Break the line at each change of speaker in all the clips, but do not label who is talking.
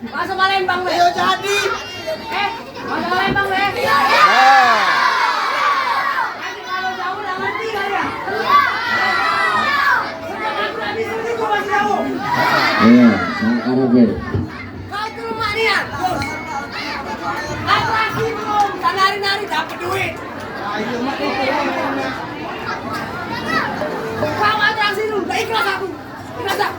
Masuk Palembang, Be. Ayo jadi. Masuk Palembang, Be. Iya. Nanti kalau jauh udah ngerti kan ya? Iya. Sejak aku habis itu gua masih jauh.
Iya, saya Arabel.
Kau ke rumah dia. Aku asli belum. Tak nari-nari dapat duit. Ayo, mak itu. Kau atraksi dulu. Tak ikhlas aku. Ikhlas tak?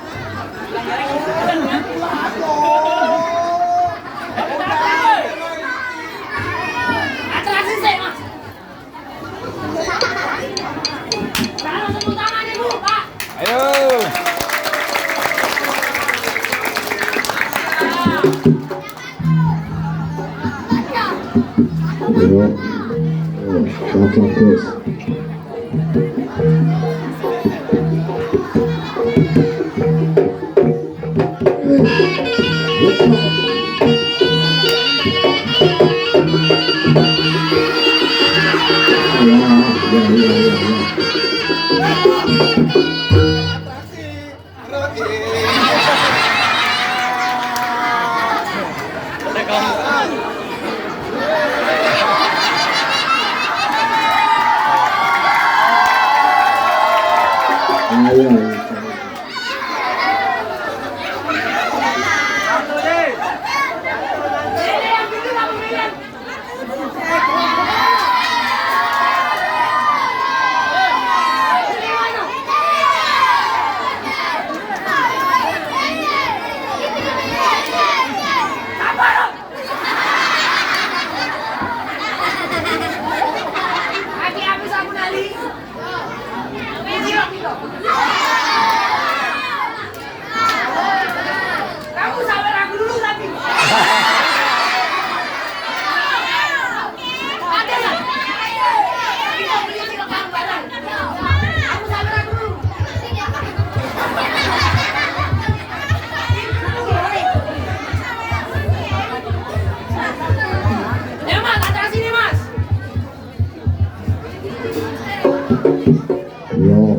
Atraksi saya, Mas. Kalau tepuk tangan Ibu, Pak.
Ayo.
Bagus.
Kamu sabar aku dulu tapi. Ada nggak? Kita beli silakan barang. Kamu sabar aku dulu. Ya Mas, atas sini Mas.
Yo.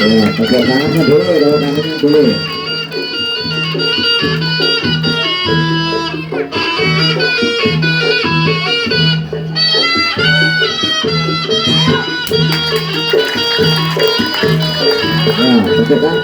Ya, tepuk tangannya dulu, tepuk tangannya dulu. Ya, tepuk tangan.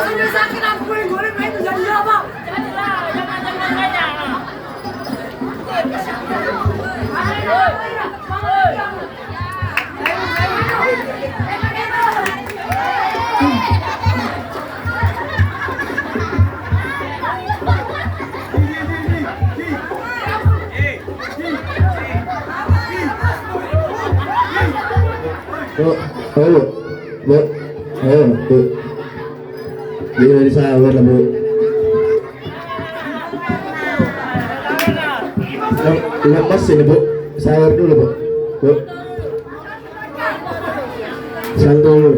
Sudah sakit aku goreng itu jadi apa?
Bu, bu. Ini dari sahur lah, Bu. Lepas ini, Bu. Sahur dulu, Bu. Bu. Santai dulu.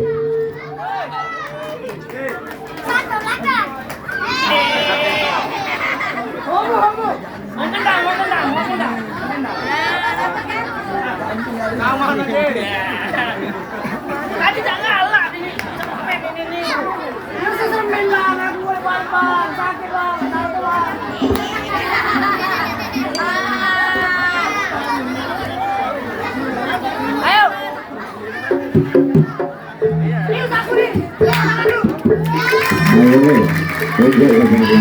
Tadi tak ngalah ini.
Sakit bang.
Ayo.
Ayo, Bu. Tunjuk lah, tunjuk.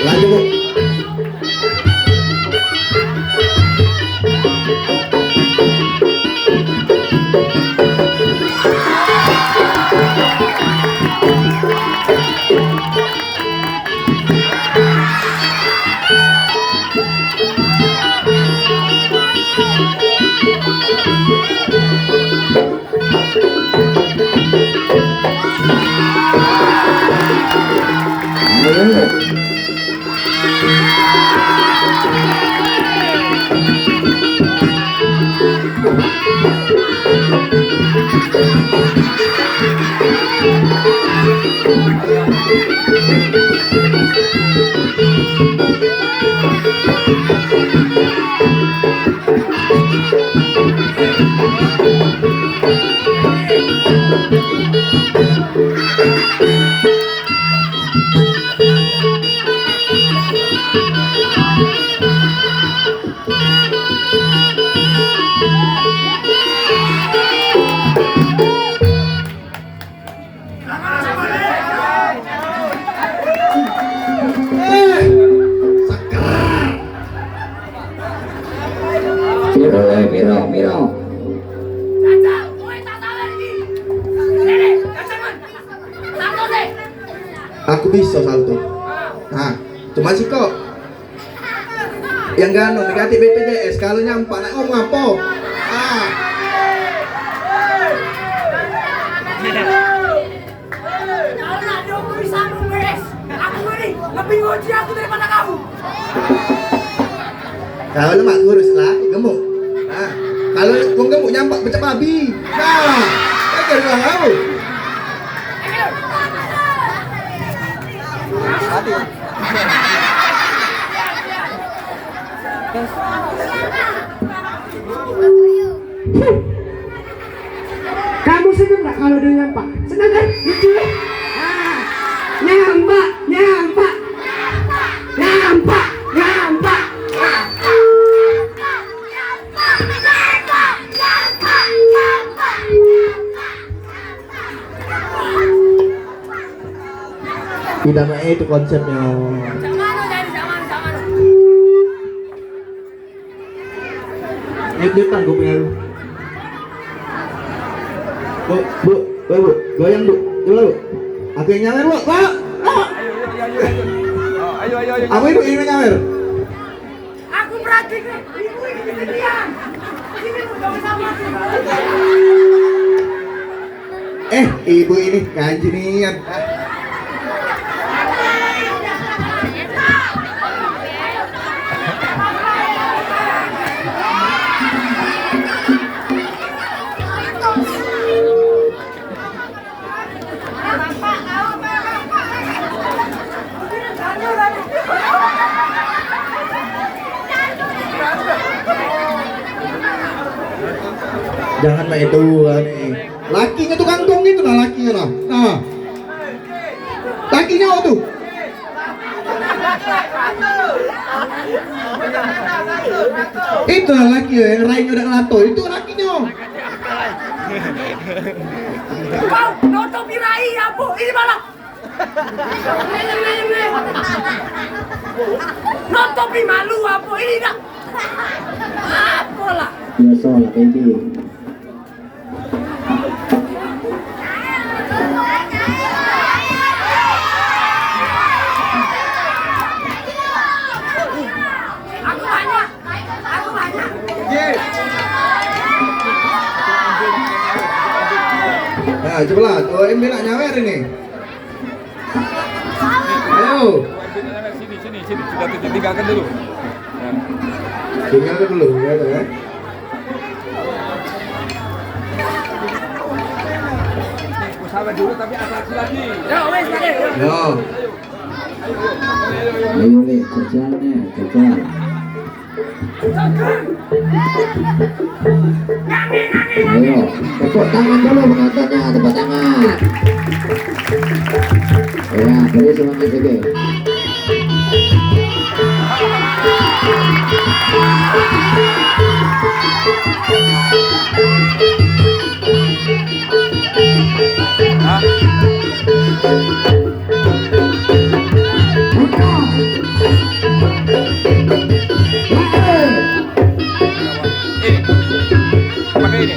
Lanjut, Bu. Miro.
Aku bisa salto. Nah, cuma sih kok yang gano negatif BPJS kalau nyampak nak ngomong apa? Ah.
Lebih ngoci aku daripada kamu.
Kalau lemak kurus lah, gemuk. Nah, kalau kau gemuk nyampak macam babi. Nah, kan bilang kamu.
Kamu senang nggak kalau dia nyampak? Senang kan? Lucu ya? Nyampak.
Tidak mah itu konsepnya. Dia tanggup ya lu.
Bu, goyang bu, coba bu. Aku yang nyawer bu, pak.
Ayo.
Apa itu ini nyawer?
Aku berarti ibu ini kesedihan. Ini udah sama
Ibu ini kanjinian. Jangan main itu nih. Lakinya tuh kantong itu nah lakinya nah. Nah. Lakinya tuh. Itu lah laki yang lainnya udah ngelato. Itu lakinya.
Kau nutupi rai apa? Ini malah. Nutupi malu apa? Ini dah. Apa lah?
Biasa lah baby.
Aku banyak.
Nah, cobalah, tuh MB nak nyawer ini. Ayo,
Sini. Sudah tinggalkan dulu.
tinggalkan dulu ya, ya.
Sahabat dulu tapi atraksi lagi.
Ya wes tadi.
Yo.
Ayo le, kerjanya, kerja. Ayo, tepuk tangan dulu penontonnya, tepuk tangan. Ya, beri semangat juga.
Pakai ini.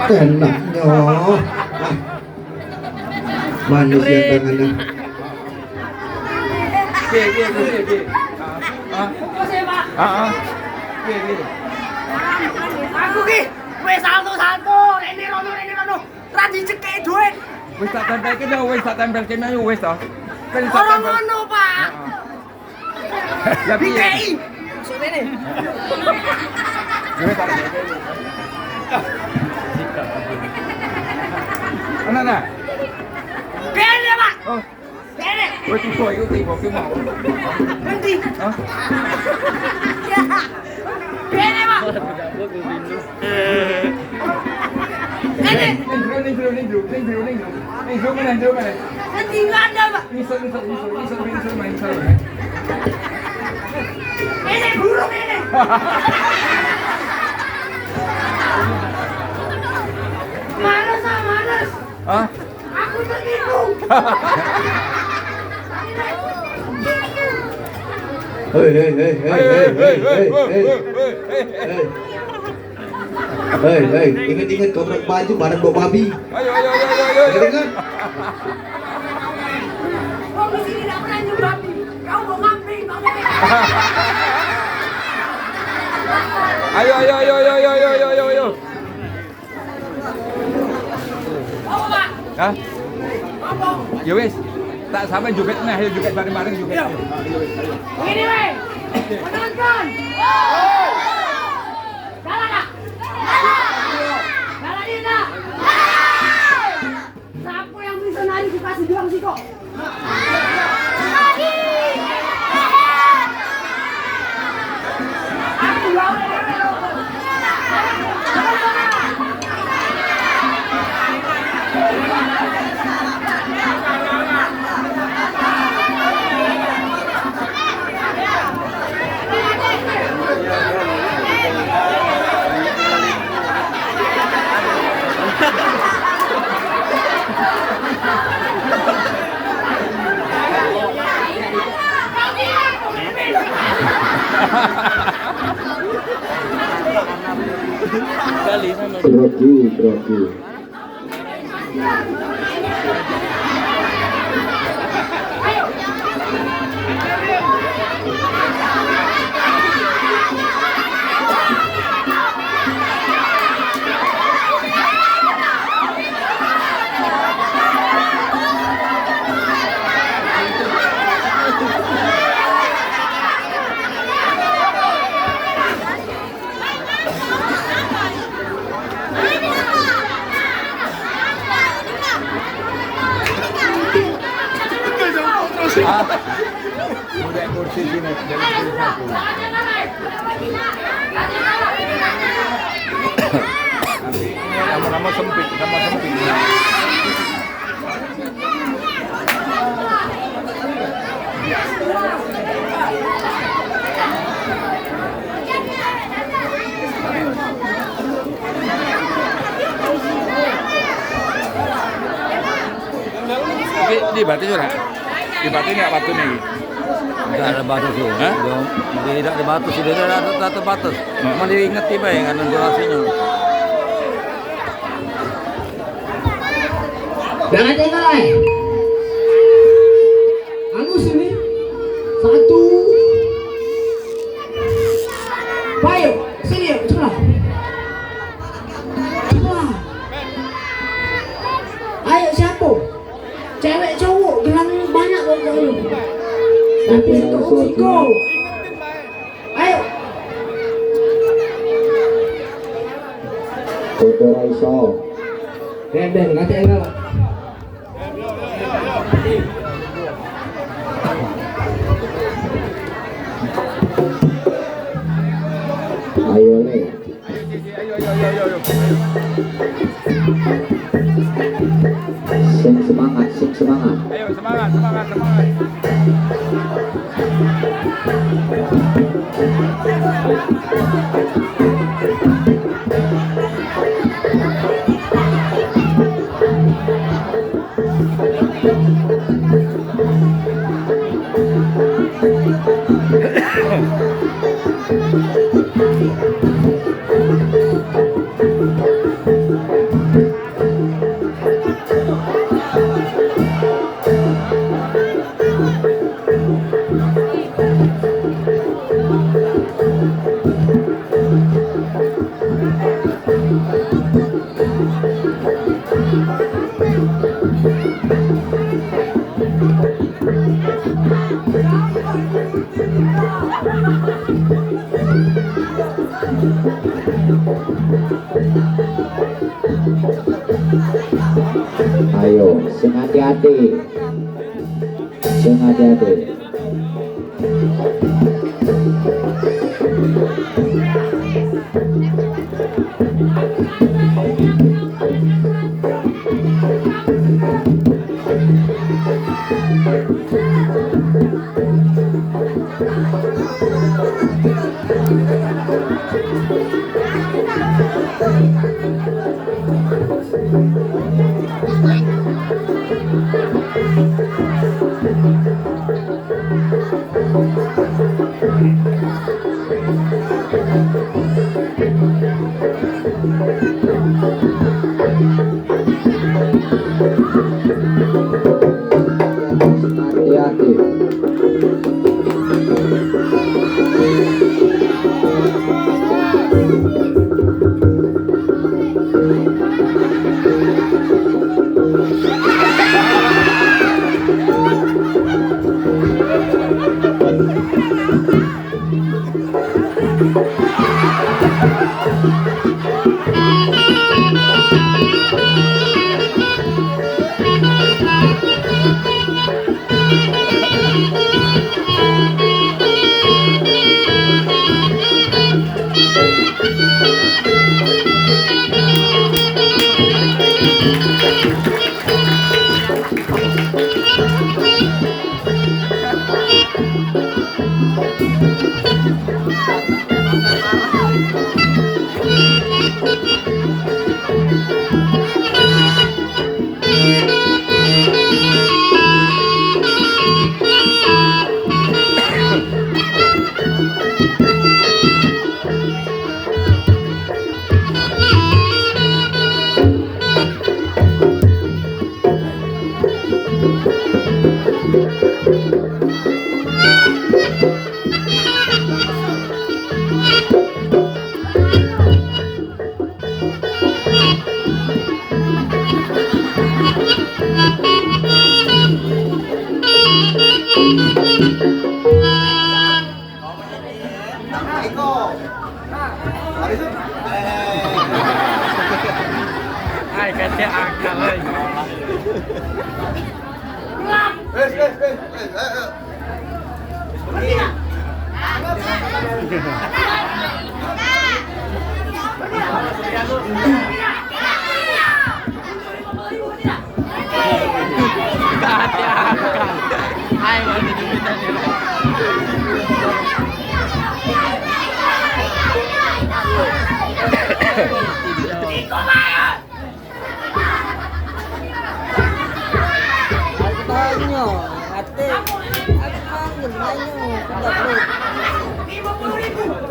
Enaknya. Manusia tangannya.
Aku ki wes salto. Ini rono. Ra dicekek duit.
Wis tak tempelkeun ayo wis ta.
Orang ngono, Pak.
Ya piye?
Dikei. Maksudnya nih.
Anak.
Pede, Pak.
Oh,
Pede.
wes tu soi tu tengok ke mau.
Berhenti.
Hah?
Pede, Pak. Pede.
Ni mana?
Berhenti nggak ada, Pak.
Ni main.
Pede, burung ini. Manas, ah, manas.
Hah?
Aku tertipu.
Hei, ingat-ingat kontrak baju barang bawa babi.
Ayo.
Ingat-ingat.
Kau di sini tidak pernah nyuruh babi. Kau mau ngambing, Bang.
Ayo.
Apa, Pak?
Hah?
Apa?
Ya wes. Tak sampai joget nah, ayo joget bareng-bareng joget.
Begini, weh. Menonton. Jalan, nak. Jalan, Dina. Siapa yang bisa nari dikasih juang sih kok? Aku mau.
Grogi.
Udah kursi sini dari satu. Sama-sama sempit. Di batu sudah. Di batu ni batu ni.
Tidak ada batas sih.
Hah?
Tidak ada batas sih. Tidak ada batas. Cuma diingat tiba ya kan durasinya.
Jangan tinggal Angus ini. Satu. Baik, sini ya, cepat. Ayo siapa? Cewek cowok, gelang banyak kok dulu. Tapi Siko. Ayo.
Foto Raiso.
Ben, kata enggak lah.
Ayo nih.
Ayo.
Sing semangat.
Ayo semangat.
Sing hati-hati. Sing hati-hati. Hati-hati.
Ai kete akal euy. Kate akal. Ai mau dijumitan ni.
Tanya, ate, aku panggil tanya, tidak perlu.
50.000.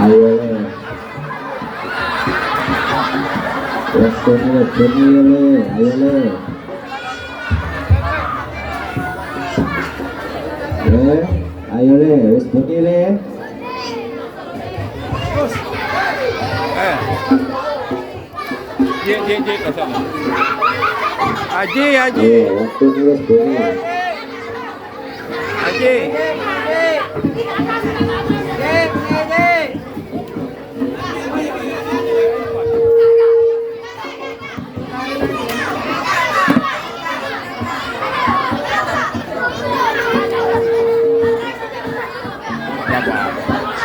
Ayo.
Bunyi le, ayo le. Ayo le, wis bunyi le.
Je kosong. Haji.
Waktu wis bunyi.
Haji.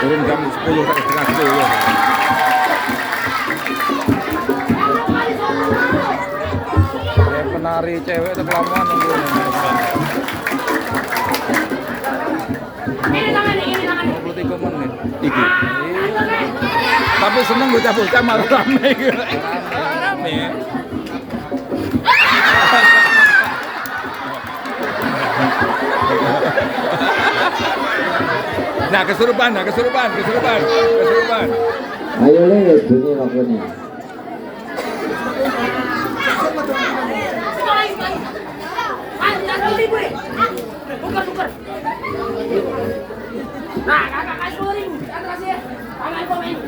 Turun jam 10 sampai setengah 10. Kayak penari cewek itu kelamaan nungguin.
Ini tangan nih, ini tangan nih.
23 menit. Iki. Tapi seneng bocah-bocah malah rame gitu. Rame. Nah, kesurupan.
Ayo le, wis bunyi waktunya.
Tukar. Nah, kakak kasih 10.000. Atas ya. Tangan komen.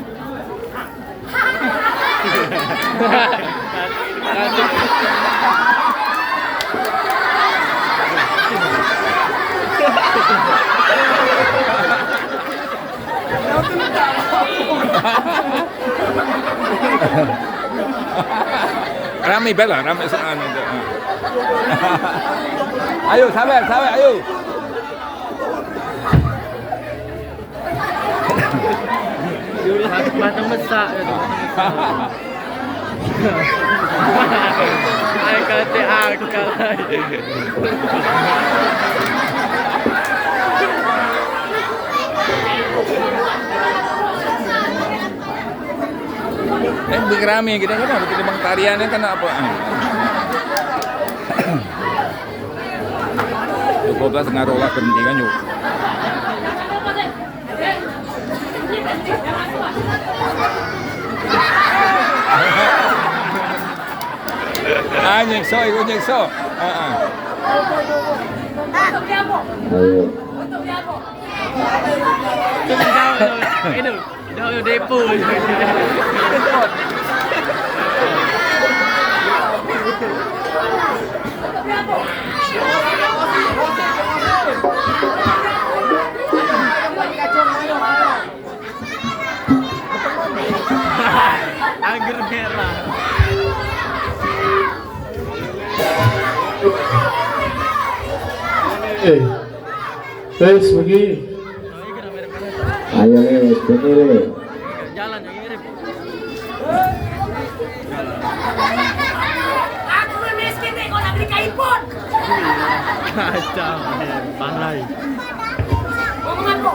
Rame bela, rame soal itu. Ayo, sabar, ayo.
Batang mesak gitu. Ay kate akal.
Lebih rame gitu kan, begitu bang tariannya kan apa? 12 ngaruh lah berhenti kan yuk. Nyekso.
Ayo.
Itu depo. Anggur merah.
Wes pergi.
Ayo le, wis bunyi le.
Jalan yang mirip.
Aku miskin nih, kau nak beli kain pun.
Kacau, parai.
Ngomong aku.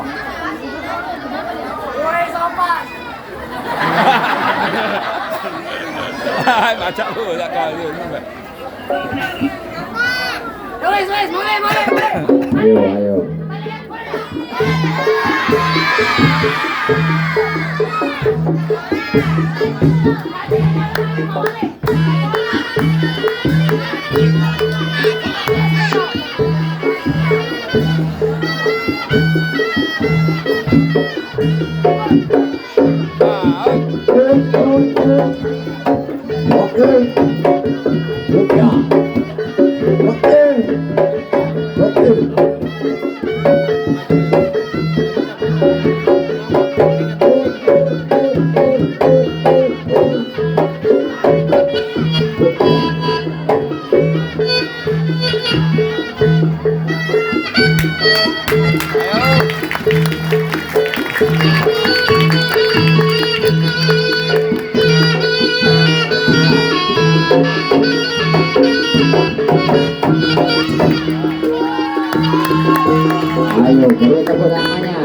Woi, sopan.
Baca lu tak kali ni.
Wes, mulai.
Ayo. Ayo, beri tepuk tangannya.